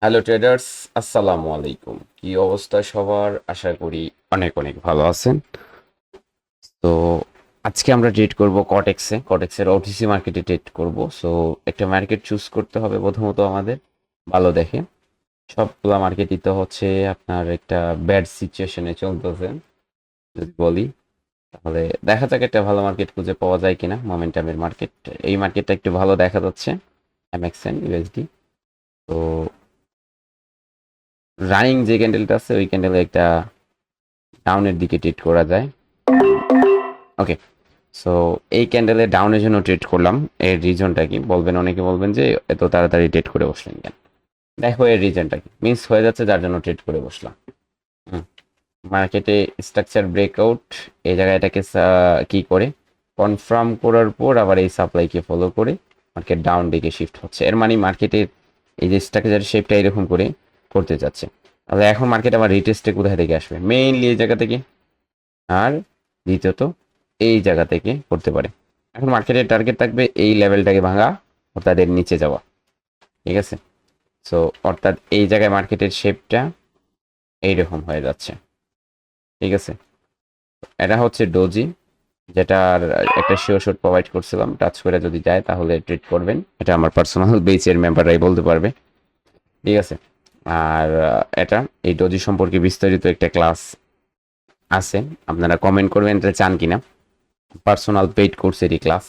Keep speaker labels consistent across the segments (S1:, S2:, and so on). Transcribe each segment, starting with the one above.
S1: Hello traders, আসসালামু আলাইকুম। কি অবস্থা সবার? আশা করি অনেক অনেক ভালো আছেন। তো আজকে আমরা ট্রেড করব কটেক্সের ওটিসি মার্কেটে ট্রেড করব। সো একটা মার্কেট চুজ করতে হবে প্রথমত আমাদের, ভালো দেখে। সবগুলা মার্কেটই তো হচ্ছে আপনার একটা ব্যাড সিচুয়েশনে চলতেছে যদি বলি, তাহলে দেখা যাক একটা ভালো মার্কেট খুঁজে পাওয়া যায় কিনা। মোমেন্টামের মার্কেট, এই মার্কেটটা একটু ভালো দেখা যাচ্ছে। MXN USD. তো রানিং যে ক্যান্ডেলটা আছে ওই ক্যান্ডেলে একটা ডাউনের দিকে ট্রেড করা যায়। ওকে, সো এই ক্যান্ডেলে ডাউনের জন্য ট্রেড করলাম। এর রিজনটা কি বলবেন? অনেকে বলবেন যে এত তাড়াতাড়ি ট্রেড করে বসলেন কেন। দেখো এর রিজনটা কি, মিস হয়ে যাচ্ছে যার জন্য ট্রেড করে বসলাম। মার্কেটে স্ট্রাকচার ব্রেকআউট, এই জায়গায় এটাকে কি করে কনফার্ম করার পর আবার এই সাপ্লাইকে ফলো করে মার্কেট ডাউন দিকে শিফট হচ্ছে। এর মানে মার্কেটের এই যে স্ট্রাকচার শেপটা এরকম করে করতে যাচ্ছে। তাহলে এখন মার্কেট আবার রিটেস্টে কোথায় থেকে আসবে? মেইনলি এই জায়গা থেকে, আর দ্বিতীয়ত এই জায়গা থেকে করতে পারে। এখন মার্কেটের টার্গেট থাকবে এই লেভেলটাকে ভাঙা, অর্থাৎ এর নিচে যাওয়া। ঠিক আছে, সো অর্থাৎ এই জায়গায় মার্কেটের শেপটা এইরকম হয়ে যাচ্ছে। ঠিক আছে, এটা হচ্ছে ডোজি, যেটার একটা শিওর শট প্রোভাইড করছিলাম। টাচ করে যদি যায় তাহলে ট্রিট করবেন, এটা আমার পার্সোনাল বেচের মেম্বাররাই বলতে পারবে। ঠিক আছে, আর এটা এই ডোজি সম্পর্কে বিস্তারিত একটা ক্লাস আছে, আপনারা কমেন্ট করবেন এটা চান কিনা। পার্সোনাল পেইড কোর্সেরই ক্লাস।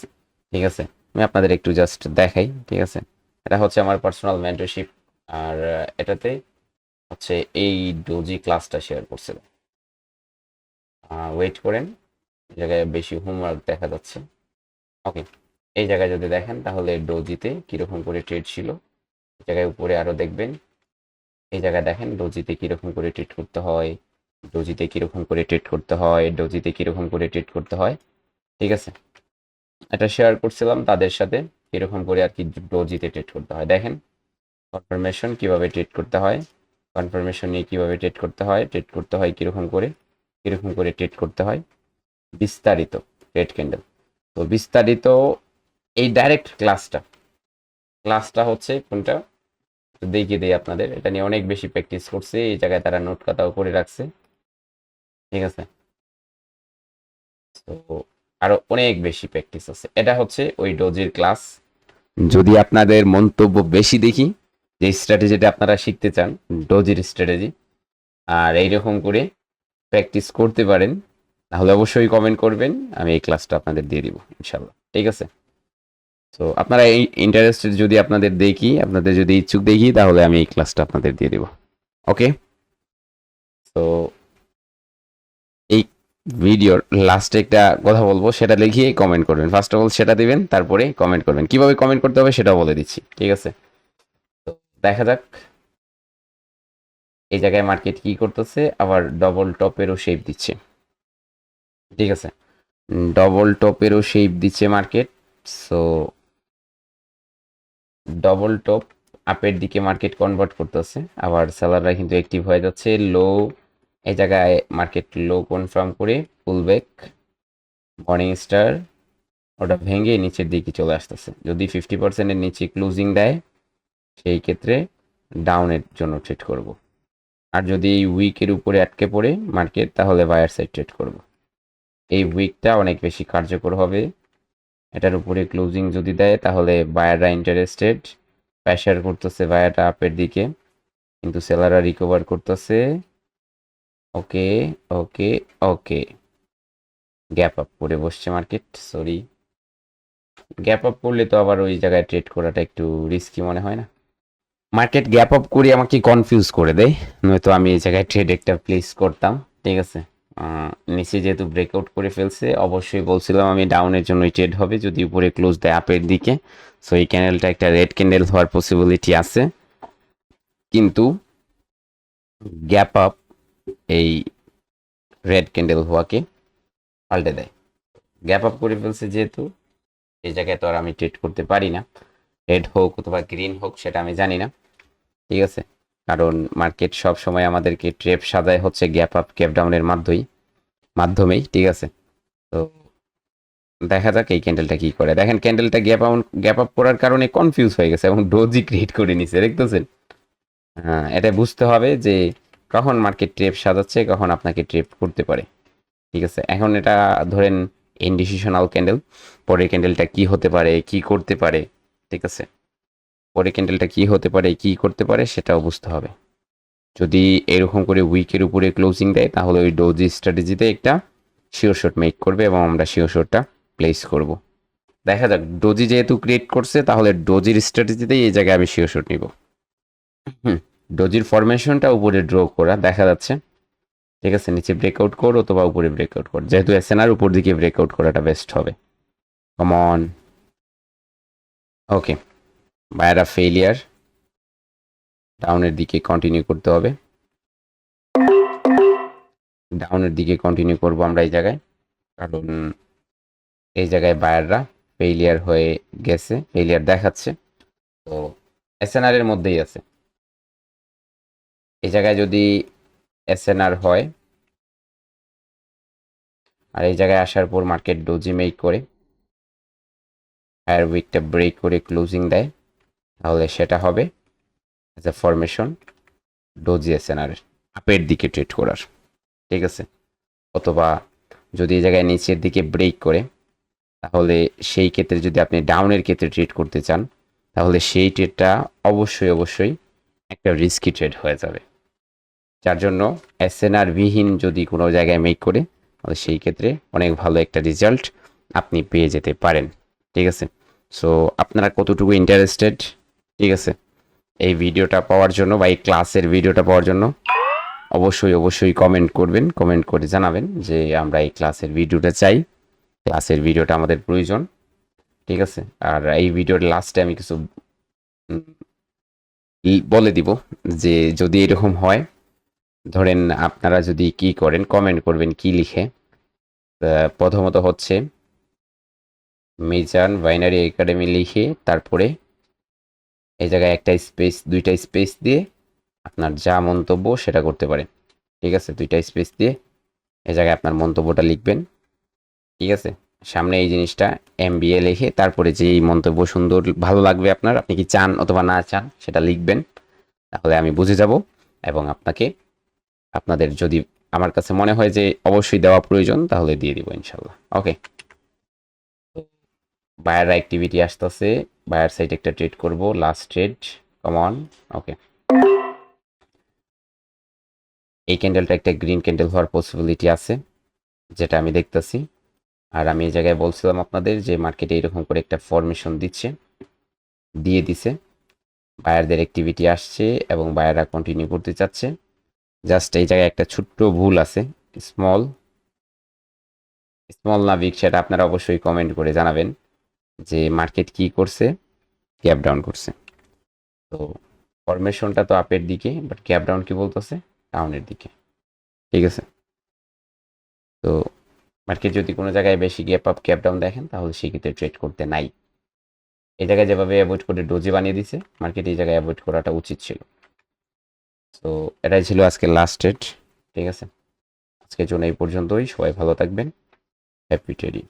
S1: ঠিক আছে, আমি আপনাদের একটু জাস্ট দেখাই। ঠিক আছে, এটা হচ্ছে আমার পার্সোনাল মেন্টরশিপ। আর এটাতে হচ্ছে এই ডোজি ক্লাসটা শেয়ার করছিল। ওয়েট করেন, এই জায়গায় বেশি হোমওয়ার্ক দেখা যাচ্ছে। ওকে, এই জায়গায় যদি দেখেন তাহলে ডোজিতে কীরকম করে ট্রেড ছিল, এই জায়গায় উপরে আরও দেখবেন। এই জায়গায় দেখেন ডোজিতে কীরকম করে ট্রেড করতে হয়, ডোজিতে কীরকম করে ট্রেড করতে হয়, ডোজিতে কীরকম করে ট্রেড করতে হয়। ঠিক আছে, এটা শেয়ার করছিলাম তাদের সাথে, এরকম করে আর কি ডোজিতে ট্রেড করতে হয়। দেখেন কনফার্মেশন কিভাবে ট্রেড করতে হয়, কনফার্মেশন নিয়ে কিভাবে ট্রেড করতে হয় কীরকম করে, কীরকম করে ট্রেড করতে হয়, বিস্তারিত রেড ক্যান্ডেল। তো বিস্তারিত এই ডাইরেক্ট ক্লাসটা হচ্ছে কোনটা দেখিয়ে দিই আপনাদের। এটা নিয়ে অনেক বেশি প্র্যাকটিস করছে, এই জায়গায় তারা নোট খাতাও করে রাখছে। ঠিক আছে, তো আরো অনেক বেশি প্র্যাকটিস আছে। এটা হচ্ছে ওই ডোজির ক্লাস। যদি আপনাদের মন্তব্য বেশি দেখি যে স্ট্র্যাটেজিটা আপনারা শিখতে চান, ডোজির স্ট্র্যাটেজি, আর এইরকম করে প্র্যাকটিস করতে পারেন, তাহলে অবশ্যই কমেন্ট করবেন, আমি এই ক্লাসটা আপনাদের দিয়ে দিব ইনশাল্লাহ। ঠিক আছে, তো আপনারা এই ইন্টারেস্টেড যদি আপনাদের দেখি, আপনাদের যদি ইচ্ছুক দেখি, তাহলে আমি এই ক্লাসটা আপনাদের দিয়ে দিব। ওকে, তো এই ভিডিওর লাস্টে একটা কথা বলবো, সেটা লিখিয়ে কমেন্ট করবেন। ফার্স্ট অফ অল সেটা দিবেন, তারপরে কমেন্ট করবেন। কিভাবে কমেন্ট করতে হবে সেটাও বলে দিচ্ছি। ঠিক আছে, তো দেখা যাক এই জায়গায় মার্কেট কি করতেছে। আবার ডবল টপেরও শেপ দিচ্ছে। ঠিক আছে, ডবল টপেরও শেপ দিচ্ছে মার্কেট। সো ডবল টপ আপের দিকে মার্কেট কনভার্ট করতেছে। আবার সেলাররা কিন্তু অ্যাক্টিভ হয়ে যাচ্ছে। লো, এই জায়গায় মার্কেট লো কনফার্ম করে পুল ব্যাক, মর্নিং স্টার ওটা ভেঙে নিচের দিকে চলে আসতেছে। যদি 50%-এর নিচে ক্লোজিং দেয় সেই ক্ষেত্রে ডাউনের জন্য ট্রেড করব। আর যদি এই উইকের উপরে আটকে পড়ে মার্কেট, তাহলে বায়ার সাইড ট্রেড করব। এই উইকটা অনেক বেশি কার্যকর হবে। এটার উপরে ক্লোজিং যদি দেয় তাহলে বায়াররা ইন্টারেস্টেড, প্রেশার করতেছে বায়ারটা আপের দিকে, কিন্তু সেলাররা রিকভার করতেছে। ওকে, ওকে, ওকে, গ্যাপ আপ করে বসছে মার্কেট। সরি, গ্যাপ আপ করলে তো আবার ওই জায়গায় ট্রেড করাটা একটু রিস্কি মনে হয় না? মার্কেট গ্যাপ আপ করে আমাকে কনফিউজ করে দেয়, নয়তো আমি এই জায়গায় ট্রেড একটা প্লেস করতাম। ঠিক আছে, নিচে যেহেতু ব্রেকআউট করে ফেলছে, অবশ্যই বলছিলাম আমি ডাউনের জন্যই ট্রেড হবে যদি উপরে ক্লোজ দেয় আপের দিকে। সো এই ক্যান্ডেলটা একটা রেড ক্যান্ডেল হওয়ার পসিবিলিটি আছে, কিন্তু গ্যাপ আপ এই রেড ক্যান্ডেল হওয়াকে পাল্টে দেয়। গ্যাপ আপ করে ফেলছে যেহেতু, এই জায়গায় তো আর আমি ট্রেড করতে পারি না। রেড হোক অথবা গ্রিন হোক সেটা আমি জানি না। ঠিক আছে, কারণ মার্কেট সব সময় আমাদেরকে ট্রেপ সাজায় হচ্ছে গ্যাপ আপ গ্যাপ ডাউনের মাধ্যমেই। ঠিক আছে, তো দেখা যাক এই ক্যান্ডেলটা কি করে। দেখেন ক্যান্ডেলটা গ্যাপ আপ করার কারণে কনফিউজ হয়ে গেছে এবং ডোজি ক্রিয়েট করে নিছে, দেখতেছেন? হ্যাঁ, এটা বুঝতে হবে যে কখন মার্কেট ট্রেপ সাজাচ্ছে, কখন আপনাকে ট্রেপ করতে পারে। ঠিক আছে, এখন এটা ধরেন ইনডিসিশনাল ক্যান্ডেল, পরের ক্যান্ডেলটা কি হতে পারে, কি করতে পারে। ঠিক আছে, পরের ক্যান্ডেলটা কি হতে পারে, কি করতে পারে সেটাও বুঝতে হবে। যদি এরকম করে উইকের উপরে ক্লোজিং দেয় তাহলে ওই ডোজি স্ট্র্যাটেজিতে একটা শিওর শট মেক করবে এবং আমরা শিওর শটটা প্লেস করব। দেখা যাক, ডোজি যেহেতু ক্রিয়েট করছে তাহলে ডোজির স্ট্র্যাটেজিতেই এই জায়গায় আমি শিওর শট নিব। হুম, ডোজির ফরমেশনটা উপরে ড্র করা দেখা যাচ্ছে। ঠিক আছে, নিচে ব্রেকআউট কর অথবা উপরে ব্রেকআউট কর, যেহেতু এসএনআর উপর দিকে ব্রেকআউট করাটা বেস্ট হবে। কমন। ওকে, বায়ারা ফেলিয়ার, ডাউনের দিকে কন্টিনিউ করতে হবে। ডাউনের দিকে কন্টিনিউ করব আমরা এই জায়গায়, কারণ এই জায়গায় বায়াররা ফেলিয়ার হয়ে গেছে, ফেলিয়ার দেখাচ্ছে। তো এসএনআর এর মধ্যেই আছে। এই জায়গায় যদি এসএনআর হয় আর এই জায়গায় আসার পর মার্কেট ডোজি মেক করে হায়ার উইকটা ব্রেক করে ক্লোজিং দেয়, তাহলে সেটা হবে as a formation doji SNR আপের দিকে ট্রেড করার। ঠিক আছে, অথবা যদি এই জায়গায় নিচের দিকে ব্রেক করে, তাহলে সেই ক্ষেত্রে যদি আপনি ডাউনের ক্ষেত্রে ট্রেড করতে চান তাহলে সেই ট্রেডটা অবশ্যই অবশ্যই একটা রিস্কি ট্রেড হয়ে যাবে। যার জন্য এসএনআর বিহীন যদি কোনো জায়গায় মেক করে তাহলে সেই ক্ষেত্রে অনেক ভালো একটা রেজাল্ট আপনি পেয়ে যেতে পারেন। ঠিক আছে, সো আপনারা কতটুকু ইন্টারেস্টেড, ঠিক আছে, এই ভিডিওটা পাওয়ার জন্য বা এই ক্লাসের ভিডিওটা পাওয়ার জন্য অবশ্যই অবশ্যই কমেন্ট করবেন, কমেন্ট করে জানাবেন যে আমরা এই ক্লাসের ভিডিওটা চাই, ক্লাসের ভিডিওটা আমাদের প্রয়োজন। ঠিক আছে, আর এই ভিডিওর লাস্টে আমি কিছু বলে দিব যে যদি এরকম হয়, ধরেন আপনারা যদি কি করেন কমেন্ট করবেন কি লিখে। প্রথমত হচ্ছে মিজান বাইনারি একাডেমি লিখে তারপরে এই জায়গায় একটা স্পেস, দুইটা স্পেস দিয়ে আপনার যা মন্তব্য সেটা করতে পারেন। ঠিক আছে, দুইটা স্পেস দিয়ে এই জায়গায় আপনার মন্তব্যটা লিখবেন। ঠিক আছে, সামনে এই জিনিসটা এমবিএ লিখে তারপরে যেই মন্তব্য সুন্দর ভালো লাগবে আপনার, আপনি কি চান অথবা না চান সেটা লিখবেন, তাহলে আমি বুঝে যাব এবং আপনাকে, আপনাদের যদি আমার কাছে মনে হয় যে অবশ্যই দেওয়া প্রয়োজন তাহলে দিয়ে দিব ইনশাল্লাহ। ওকে, বায়ার অ্যাক্টিভিটি আসতেছে, বায়ার সাইড একটা ট্রেড করব, লাস্ট ট্রেড, কমন। ওকে, এই ক্যান্ডেলটা একটা গ্রিন ক্যান্ডেল হওয়ার পসিবিলিটি আছে যেটা আমি দেখতেছি। আর আমি এই জায়গায় বলছিলাম আপনাদের যে মার্কেটে এরকম করে একটা ফরমেশন দিয়ে দিছে, বায়ারদের অ্যাক্টিভিটি আসছে এবং বায়াররা কন্টিনিউ করতে চাচ্ছে। জাস্ট এই জায়গায় একটা ছোট্ট ভুল আছে, স্মল স্মল না বিগ সেটা আপনারা অবশ্যই কমেন্ট করে জানাবেন যে মার্কেট কি করছে, গ্যাপ ডাউন করছে। তো ফরমেশনটা তো আপের দিকে, বাট গ্যাপ ডাউন কি বলতেছে, ডাউনের দিকে। ঠিক আছে, তো মার্কেট যদি কোনো জায়গায় বেশি গ্যাপ আপ গ্যাপ ডাউন দেখেন তাহলে সেক্ষেত্রে ট্রেড করতে নাই। এই জায়গায় যেভাবে অ্যাভয়েড করে ডোজি বানিয়ে দিছে, মার্কেট এই জায়গায় অ্যাভয়েড করাটা উচিত ছিল। তো এটাই ছিল আজকের লাস্ট ট্রেড। ঠিক আছে, আজকের জন্য এই পর্যন্তই, সবাই ভালো থাকবেন, হ্যাপি ট্রেডিং।